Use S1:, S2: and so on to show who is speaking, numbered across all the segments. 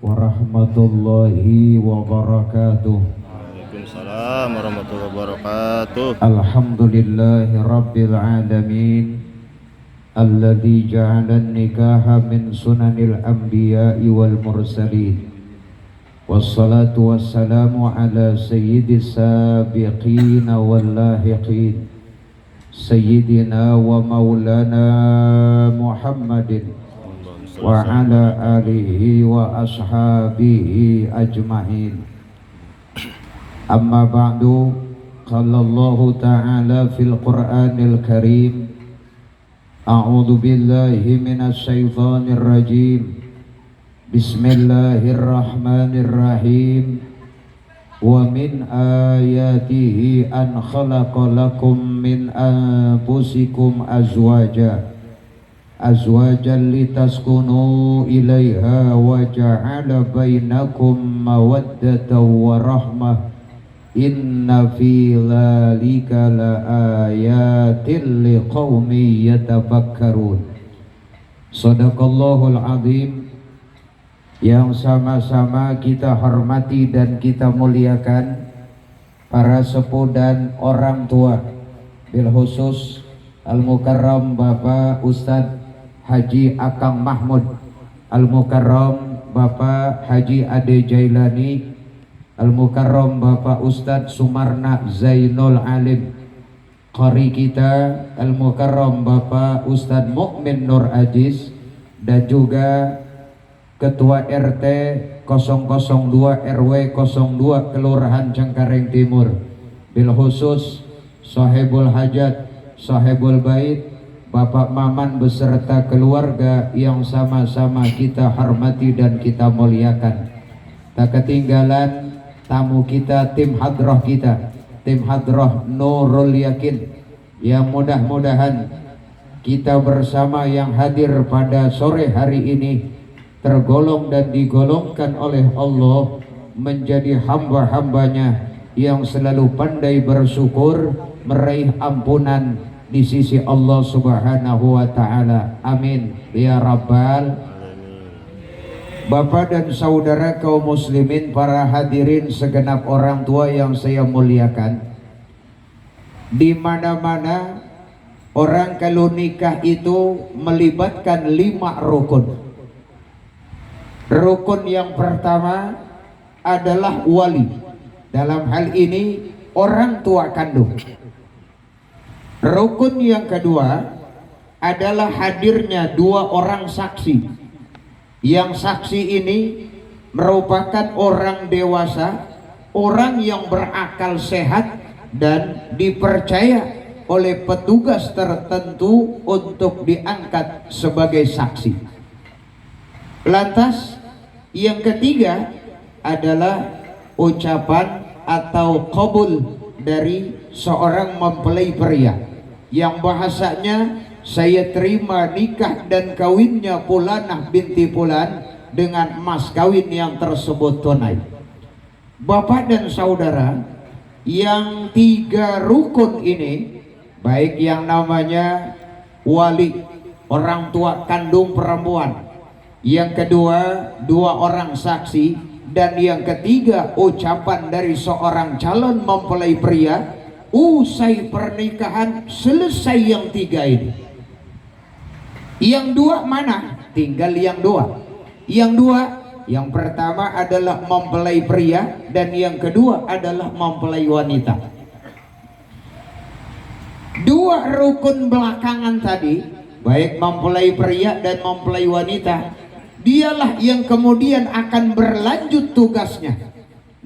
S1: warahmatullahi wabarakatuh.
S2: Waalaikumsalam warahmatullahi wabarakatuh.
S1: Alhamdulillahi rabbil alamin alladzi ja'ala an-nikaha min sunanil anbiya'i wal mursalin. Wassalatu wassalamu ala sayyidis sabiqin wal lahiqin sayyidina wa maulana Muhammadin wa ala alihi wa ashabihi ajma'in. Amma ba'du, qala Allah ta'ala fil Qur'anil Karim, a'udzu billahi minasy syaithanir rajim. Bismillahirrahmanirrahim. Wa min ayatihi an khalaqa lakum min anfusikum azwajan litaskunu ilaiha wa ja'ala bainakum mawaddatan wa rahmah. Inna fi dzalika laayatin liqaumin yatafakkarun. Shadaqallahul azim. Yang sama-sama kita hormati dan kita muliakan para sepuh dan orang tua, bil khusus Al-Mukarram Bapak Ustadz Haji Akang Mahmud, Al-Mukarram Bapak Haji Ade Jailani, Al-Mukarram Bapak Ustadz Sumarna Zainul Alim, qari kita Al-Mukarram Bapak Ustadz Mukmin Nur Aziz, dan juga Ketua RT 002 RW 02 Kelurahan Cengkareng Timur, bil khusus Sahibul Hajat, Sahibul Bait, Bapak Maman beserta keluarga yang sama-sama kita hormati dan kita muliakan. Tak ketinggalan tamu kita, tim hadroh kita, tim hadroh Nurul Yakin, yang mudah-mudahan kita bersama yang hadir pada sore hari ini tergolong dan digolongkan oleh Allah menjadi hamba-hambanya yang selalu pandai bersyukur, meraih ampunan di sisi Allah Subhanahu wa ta'ala. Amin ya rabbal. Bapak dan saudara kaum muslimin, para hadirin segenap orang tua yang saya muliakan, di mana-mana orang kalau nikah itu melibatkan 5 rukun. Rukun yang pertama adalah wali. Dalam hal ini orang tua kandung. Rukun yang kedua adalah hadirnya 2 orang saksi. Yang saksi ini merupakan orang dewasa, orang yang berakal sehat dan dipercaya oleh petugas tertentu untuk diangkat sebagai saksi. Lantas yang ketiga adalah ucapan atau qabul dari seorang mempelai pria, yang bahasanya saya terima nikah dan kawinnya Fulanah binti Fulan dengan mas kawin yang tersebut tunai. Bapak dan saudara, yang 3 rukun ini, baik yang namanya wali, orang tua kandung perempuan, yang kedua 2 orang saksi, dan yang ketiga ucapan dari seorang calon mempelai pria, usai pernikahan selesai yang 3 ini. Yang 2 mana? Tinggal yang 2. Yang 2, yang pertama adalah mempelai pria dan yang kedua adalah mempelai wanita. 2 rukun belakangan tadi, baik mempelai pria dan mempelai wanita, dialah yang kemudian akan berlanjut tugasnya.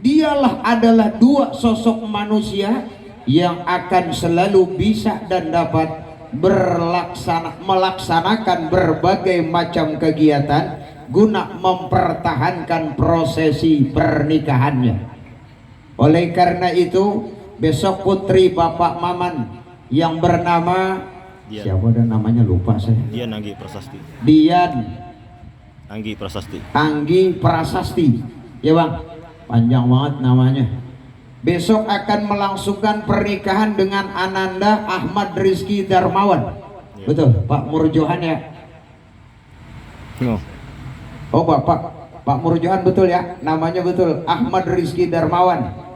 S1: Dialah adalah 2 sosok manusia yang akan selalu bisa dan dapat melaksanakan berbagai macam kegiatan guna mempertahankan prosesi pernikahannya. Oleh karena itu, besok putri Bapak Maman yang bernama Dian. Siapa dan namanya lupa saya.
S2: Dian Anggi Prasasti.
S1: Dian
S2: Anggi Prasasti.
S1: Anggi Prasasti. Ya Bang, panjang banget namanya. Besok akan melangsungkan pernikahan dengan Ananda Ahmad Rizky Darmawan. Betul, Pak Murjohan ya?
S2: No.
S1: Oh Bapak, Pak Murjohan betul ya, namanya betul Ahmad Rizky Darmawan.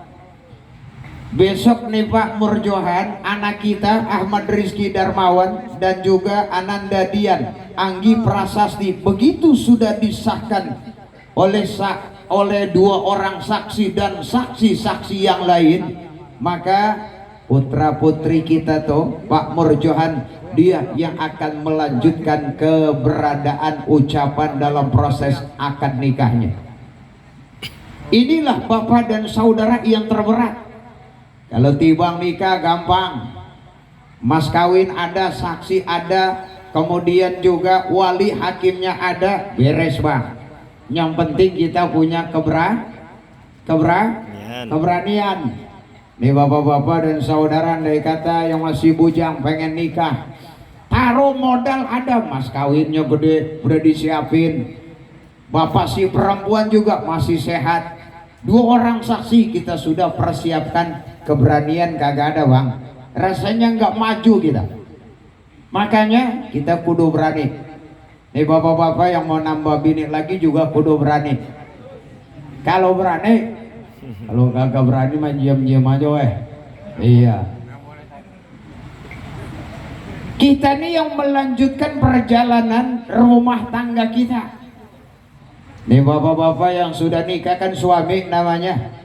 S1: Besok nih Pak Murjohan, anak kita Ahmad Rizky Darmawan dan juga Ananda Dian Anggi Prasasti, begitu sudah disahkan oleh dua orang saksi dan saksi-saksi yang lain, maka putra putri kita tuh Pak Murjohan, dia yang akan melanjutkan keberadaan ucapan dalam proses akad nikahnya. Inilah bapak dan saudara yang terberat. Kalau tibang nikah gampang, mas kawin ada, saksi ada, kemudian juga wali hakimnya ada, beres bang. Yang penting kita punya keberanian. Nih bapak-bapak dan saudara, andai kata yang masih bujang pengen nikah, taruh modal ada, mas kawinnya gede, udah disiapin. Bapak si perempuan juga masih sehat, 2 orang saksi kita sudah persiapkan. Keberanian kagak ada bang, rasanya nggak maju kita. Makanya kita kudu berani. Nih bapak-bapak yang mau nambah bini lagi juga kudu berani. Kalau berani, kalau kagak berani mah diam-diam aja weh. Iya. Kita nih yang melanjutkan perjalanan rumah tangga kita. Nih bapak-bapak yang sudah nikah kan suami namanya,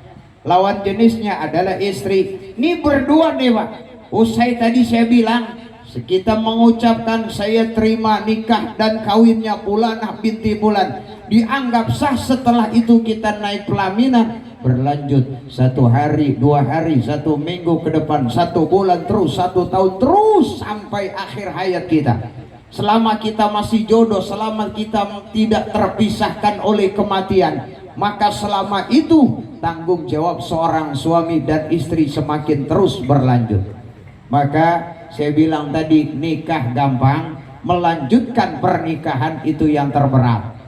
S1: lawan jenisnya adalah istri. Ini berdua nih pak. Usai tadi saya bilang, kita mengucapkan saya terima nikah dan kawinnya Bulanah binti Bulan, dianggap sah. Setelah itu kita naik pelaminan, berlanjut 1 hari, 2 hari, 1 minggu ke depan, 1 bulan terus, 1 tahun terus sampai akhir hayat kita. Selama kita masih jodoh, selama kita tidak terpisahkan oleh kematian, maka selama itu tanggung jawab seorang suami dan istri semakin terus berlanjut. Maka saya bilang tadi, nikah gampang, melanjutkan pernikahan itu yang terberat.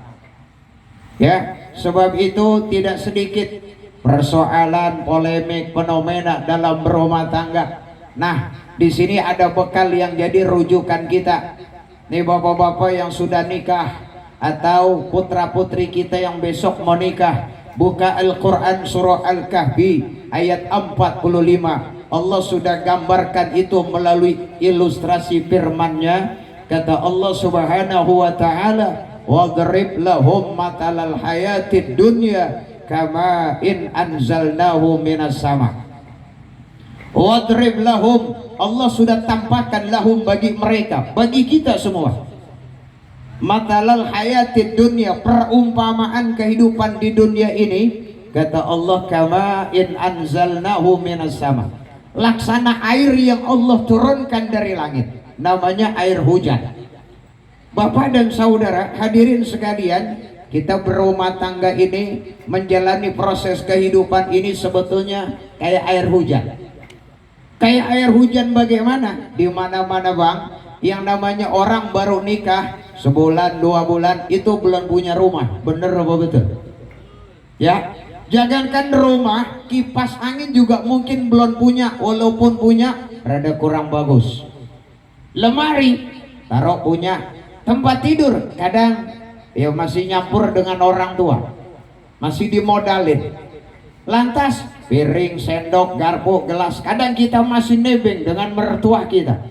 S1: Ya, sebab itu tidak sedikit persoalan, polemik, fenomena dalam berumah tangga. Nah, di sini ada bekal yang jadi rujukan kita. Nih bapak-bapak yang sudah nikah atau putra putri kita yang besok mau nikah, buka Al-Quran surah Al-Kahfi ayat 45. Allah sudah gambarkan itu melalui ilustrasi firman-Nya. Kata Allah subhanahu wa ta'ala, wadrib lahum matalal hayatid dunya kama in anzalnahu minas sama. Wadrib lahum, Allah sudah tampakkan lahum bagi mereka, bagi kita semua, matalal hayatid dunya, perumpamaan kehidupan di dunia ini. Kata Allah, kama in anzalnahu minas sama, laksana air yang Allah turunkan dari langit, namanya air hujan. Bapak dan saudara hadirin sekalian, kita berumah tangga ini menjalani proses kehidupan ini sebetulnya kayak air hujan. Kayak air hujan bagaimana? Di mana-mana bang, yang namanya orang baru nikah sebulan 2 bulan itu belum punya rumah, bener apa betul? Ya, jangankan rumah, kipas angin juga mungkin belum punya, walaupun punya rada kurang bagus. Lemari taruh punya, tempat tidur kadang ya masih nyampur dengan orang tua, masih dimodalin. Lantas piring, sendok, garpu, gelas kadang kita masih nebeng dengan mertua kita.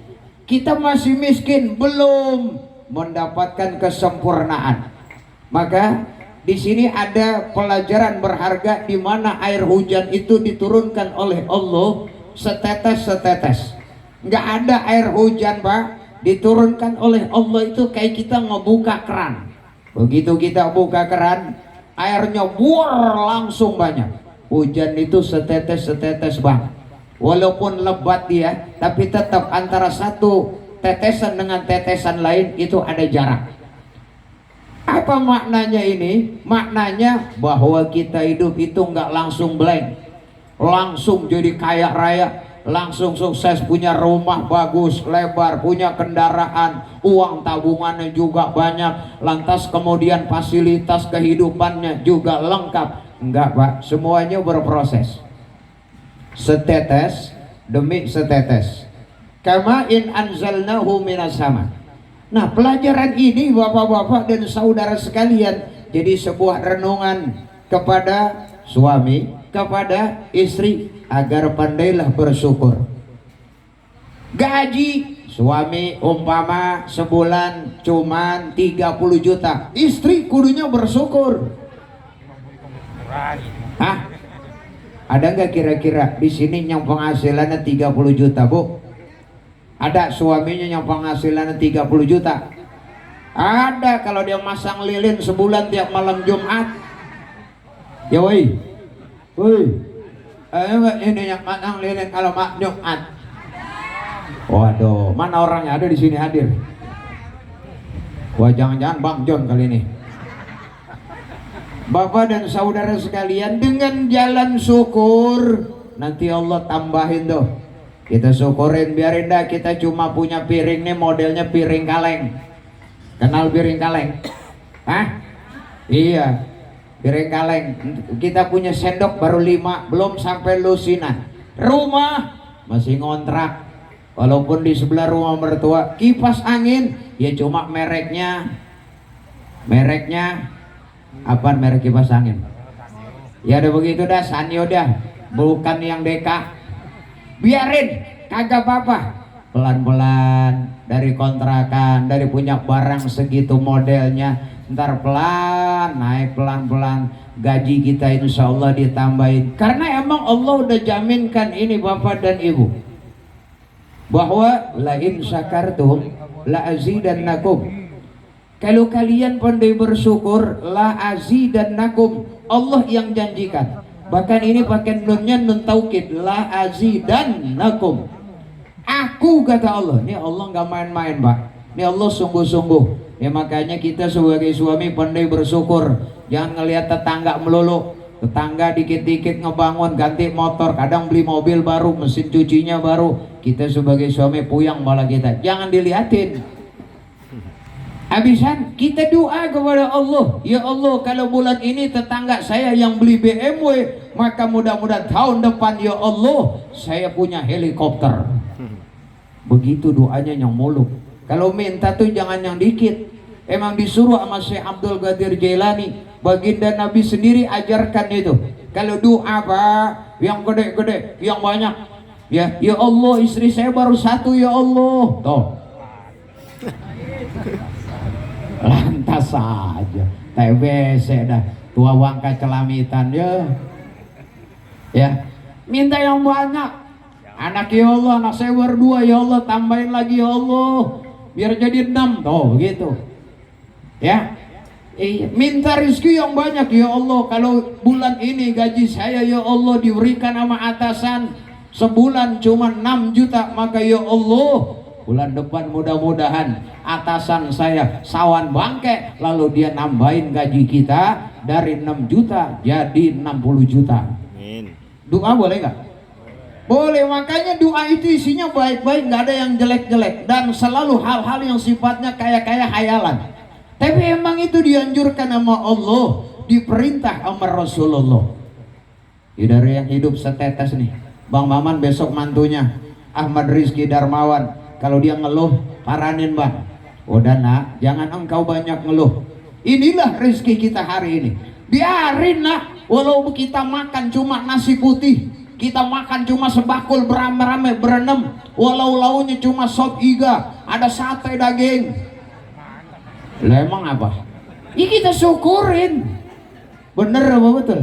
S1: Kita masih miskin, belum mendapatkan kesempurnaan. Maka di sini ada pelajaran berharga di mana air hujan itu diturunkan oleh Allah setetes-setetes. Nggak ada air hujan pak, diturunkan oleh Allah itu kayak kita ngebuka keran. Begitu kita buka keran, airnya buar langsung banyak. Hujan itu setetes-setetes bang, walaupun lebat dia, tapi tetap antara satu tetesan dengan tetesan lain itu ada jarak. Apa maknanya ini? Maknanya bahwa kita hidup itu nggak langsung blank, langsung jadi kaya raya, langsung sukses, punya rumah bagus, lebar, punya kendaraan, uang tabungannya juga banyak, lantas kemudian fasilitas kehidupannya juga lengkap. Enggak pak, semuanya berproses, setetes demi setetes. Kama in anzalnahu minas sama. Nah pelajaran ini bapak-bapak dan saudara sekalian jadi sebuah renungan kepada suami, kepada istri agar pandailah bersyukur. Gaji suami umpama sebulan cuman 30 juta, istri kudunya bersyukur. Hah? Ada nggak kira-kira di sini yang penghasilannya 30 juta, Bu? Ada suaminya yang penghasilannya 30 juta? Ada, kalau dia masang lilin sebulan tiap malam Jumat. Ya woi. Woi. Ini yang masang lilin kalau malam Jumat. Waduh, mana orangnya ada di sini hadir? Wah, jangan-jangan Bang John kali ini. Bapak dan saudara sekalian, dengan jalan syukur nanti Allah tambahin tuh. Kita syukurin, biarin dah kita cuma punya piring nih modelnya piring kaleng. Kenal piring kaleng? Hah? Iya, piring kaleng. Kita punya sendok baru 5, belum sampai lusinan. Rumah masih ngontrak. Walaupun di sebelah rumah mertua, kipas angin ya cuma mereknya apa, merek kipas angin? Ya udah begitu dah, Sanyo dah, bukan yang Deka. Biarin, kagak apa-apa. Pelan-pelan dari kontrakan, dari punya barang segitu modelnya, ntar pelan naik pelan-pelan, gaji kita insya Allah ditambahin. Karena emang Allah udah jaminkan ini Bapak dan Ibu, bahwa la in syakartum la azidannakum. Kalau kalian pandai bersyukur, la azidannakum, Allah yang janjikan. Bahkan ini pakai nunnya nun taukid, la azidannakum. Aku, kata Allah. Ini Allah nggak main-main, Pak. Ini Allah sungguh-sungguh. Ya makanya kita sebagai suami pandai bersyukur. Jangan ngelihat tetangga melulu. Tetangga dikit-dikit ngebangun, ganti motor, kadang beli mobil baru, mesin cucinya baru. Kita sebagai suami puyang malah kita. Jangan dilihatin. Habisan kita doa kepada Allah, ya Allah, kalau bulan ini tetangga saya yang beli BMW, maka mudah-mudahan tahun depan ya Allah saya punya helikopter. Begitu doanya yang muluk. Kalau minta tuh jangan yang dikit. Emang disuruh sama Syekh Abdul Qadir Jailani, baginda Nabi sendiri ajarkan itu. Kalau doa Pak, yang gede-gede, yang banyak. Ya Allah, istri saya baru 1 ya Allah. Tuh. Lantas saja, TBC dah, tua wangka celamitan ya, minta yang banyak. Anak ya Allah, anak saya baru 2 ya Allah, tambahin lagi ya Allah, biar jadi 6, tuh gitu. Ya, minta rezeki yang banyak ya Allah. Kalau bulan ini gaji saya ya Allah diberikan sama atasan sebulan cuma 6 juta, maka ya Allah bulan depan mudah-mudahan atasan saya sawan bangke, lalu dia nambahin gaji kita dari 6 juta jadi 60 juta. Amin. Doa boleh nggak? Boleh. Makanya doa itu isinya baik-baik, nggak ada yang jelek-jelek, dan selalu hal-hal yang sifatnya kayak hayalan. Tapi emang itu dianjurkan sama Allah, diperintah sama Rasulullah. Ya, dari yang hidup setetes nih, Bang Maman besok mantunya Ahmad Rizky Darmawan. Kalau dia ngeluh, paranin Bang. Udah nak, jangan engkau banyak ngeluh. Inilah rezeki kita hari ini. Biarin nak, walau kita makan cuma nasi putih, kita makan cuma sebakul beramai-ramai berenam, walau launya cuma sop iga, ada sate daging. Lah emang apa? Ya kita syukurin. Bener apa betul?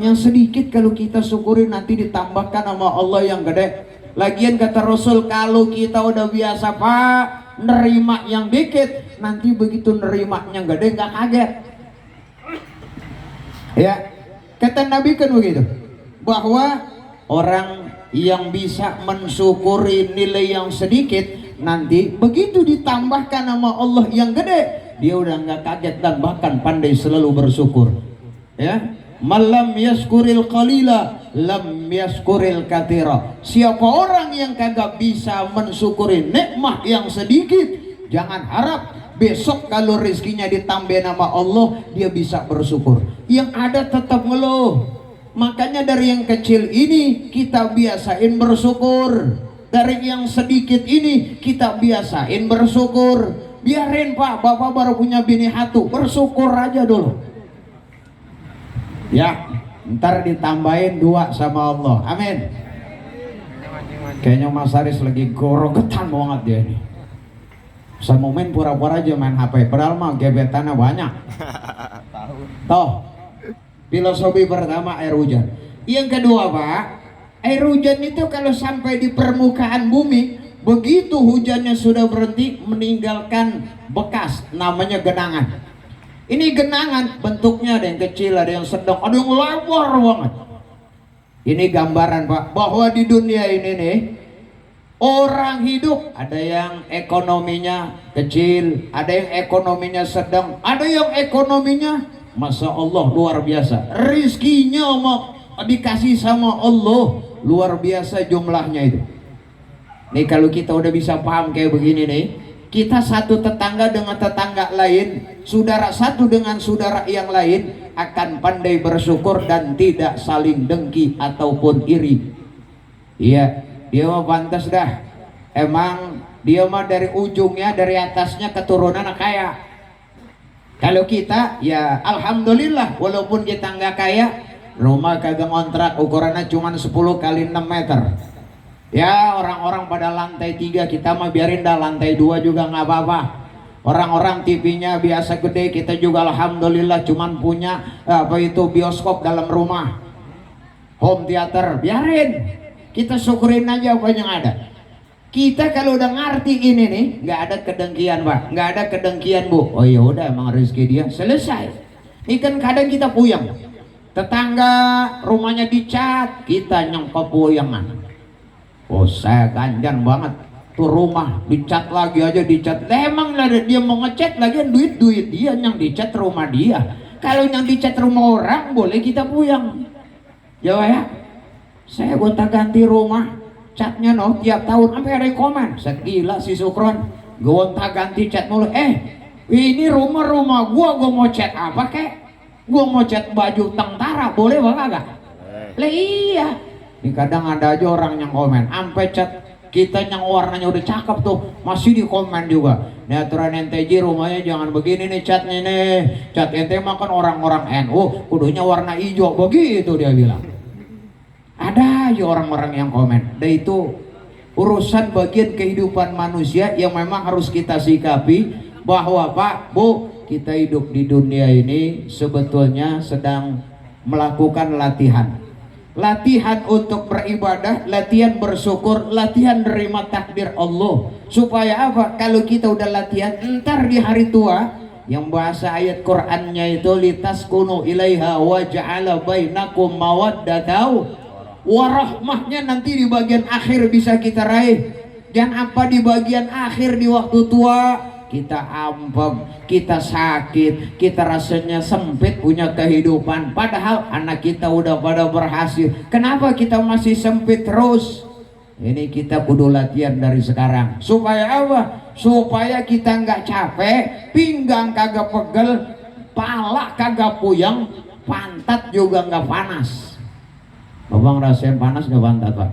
S1: Yang sedikit kalau kita syukurin nanti ditambahkan sama Allah yang gede. Lagian kata Rasul, kalau kita udah biasa Pak nerima yang dikit, nanti begitu nerima yang gede nggak kaget. Ya, kata Nabi kan begitu, bahwa orang yang bisa mensyukuri nilai yang sedikit, nanti begitu ditambahkan sama Allah yang gede, dia udah nggak kaget dan bahkan pandai selalu bersyukur. Ya, malam yaskuril qalila lam yaskuril katira. Siapa orang yang kagak bisa mensyukuri nikmat yang sedikit, jangan harap besok kalau rezekinya ditambah nama Allah dia bisa bersyukur. Yang ada tetap ngeluh. Makanya dari yang kecil ini kita biasain bersyukur. Dari yang sedikit ini kita biasain bersyukur. Biarin Pak, Bapak baru punya bini satu, bersyukur aja dulu. Ya, ntar ditambahin 2 sama Allah. Amin. Kayaknya Mas Aris lagi gorogetan banget dia ini. Sama main pura-pura aja main HP, padahal mah gebetannya banyak. Toh, filosofi pertama air hujan. Yang kedua Pak, air hujan itu kalau sampai di permukaan bumi, begitu hujannya sudah berhenti, meninggalkan bekas, namanya genangan. Ini genangan, bentuknya ada yang kecil, ada yang sedang, ada yang lebar banget. Ini gambaran Pak, bahwa di dunia ini nih, orang hidup, ada yang ekonominya kecil, ada yang ekonominya sedang, ada yang ekonominya Masya Allah luar biasa. Rizkinya dikasih sama Allah luar biasa jumlahnya itu. Nih kalau kita udah bisa paham kayak begini nih, kita satu tetangga dengan tetangga lain, saudara satu dengan saudara yang lain akan pandai bersyukur dan tidak saling dengki ataupun iri. Iya, dia mah pantas dah. Emang dia mah dari ujungnya, dari atasnya keturunan kaya. Kalau kita ya alhamdulillah, walaupun kita nggak kaya, rumah kagak ngontrak, ukurannya cuma 10 kali 6 meter. Ya orang-orang pada lantai 3, kita mah biarin dah lantai 2 juga nggak apa-apa. Orang-orang TV-nya biasa gede, kita juga alhamdulillah cuman punya bioskop dalam rumah, home theater, biarin. Kita syukurin aja apa yang ada. Kita kalau udah ngerti ini nih, nggak ada kedengkian Pak, nggak ada kedengkian Bu. Oh ya udah, emang rezeki dia, selesai. Ini kan kadang kita puyeng, tetangga rumahnya dicat, kita yang kepuyengan. Oh saya ganjan banget tuh rumah, dicat lagi aja dicat. Emang dia mau ngecat lagi, duit dia yang dicat rumah dia. Kalau yang dicat rumah orang boleh kita puyeng. Ya saya gonta ganti rumah, catnya tiap tahun sampai ada yang komen, set gila si Sukron, gonta ganti cat mulu. Ini rumah gua mau cat apa kek? Gua mau cat baju tentara, boleh bang agak? Lah iya. Ini kadang ada aja orang yang komen, sampai cat kita yang warnanya udah cakep tuh masih di komen juga. Nih aturan NTJ rumahnya jangan begini nih catnya nih. Cat ente mah kan orang-orang NU, kudunya warna hijau, begitu dia bilang. Ada aja orang-orang yang komen. Dan itu urusan bagian kehidupan manusia yang memang harus kita sikapi, bahwa Pak, Bu, kita hidup di dunia ini sebetulnya sedang melakukan latihan. Latihan untuk beribadah, latihan bersyukur, latihan nerima takdir Allah. Supaya apa? Kalau kita udah latihan, ntar di hari tua, yang bahasa ayat Qur'annya itu litaskunu ilaiha wa ja'ala bainakum mawaddatan warahmahnya, nanti di bagian akhir bisa kita raih. Jangan apa di bagian akhir di waktu tua kita ampem, kita sakit, kita rasanya sempit punya kehidupan, padahal anak kita udah pada berhasil. Kenapa kita masih sempit terus? Ini kita kudu latihan dari sekarang. Supaya apa? Supaya kita nggak capek, pinggang kagak pegel, pala kagak puyeng, pantat juga nggak panas. Abang rasain panas nggak pantat Pak?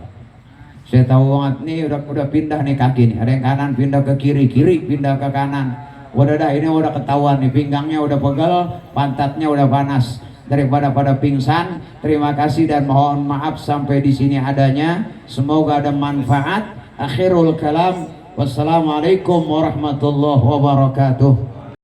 S1: Saya tahu banget nih, udah pindah nih kaki nih, ada yang kanan pindah ke kiri, kiri pindah ke kanan. Udah ini udah ketahuan nih, pinggangnya udah pegel, pantatnya udah panas. Daripada pada pingsan, terima kasih dan mohon maaf sampai di sini adanya. Semoga ada manfaat. Akhirul kalam, wassalamualaikum warahmatullahi wabarakatuh.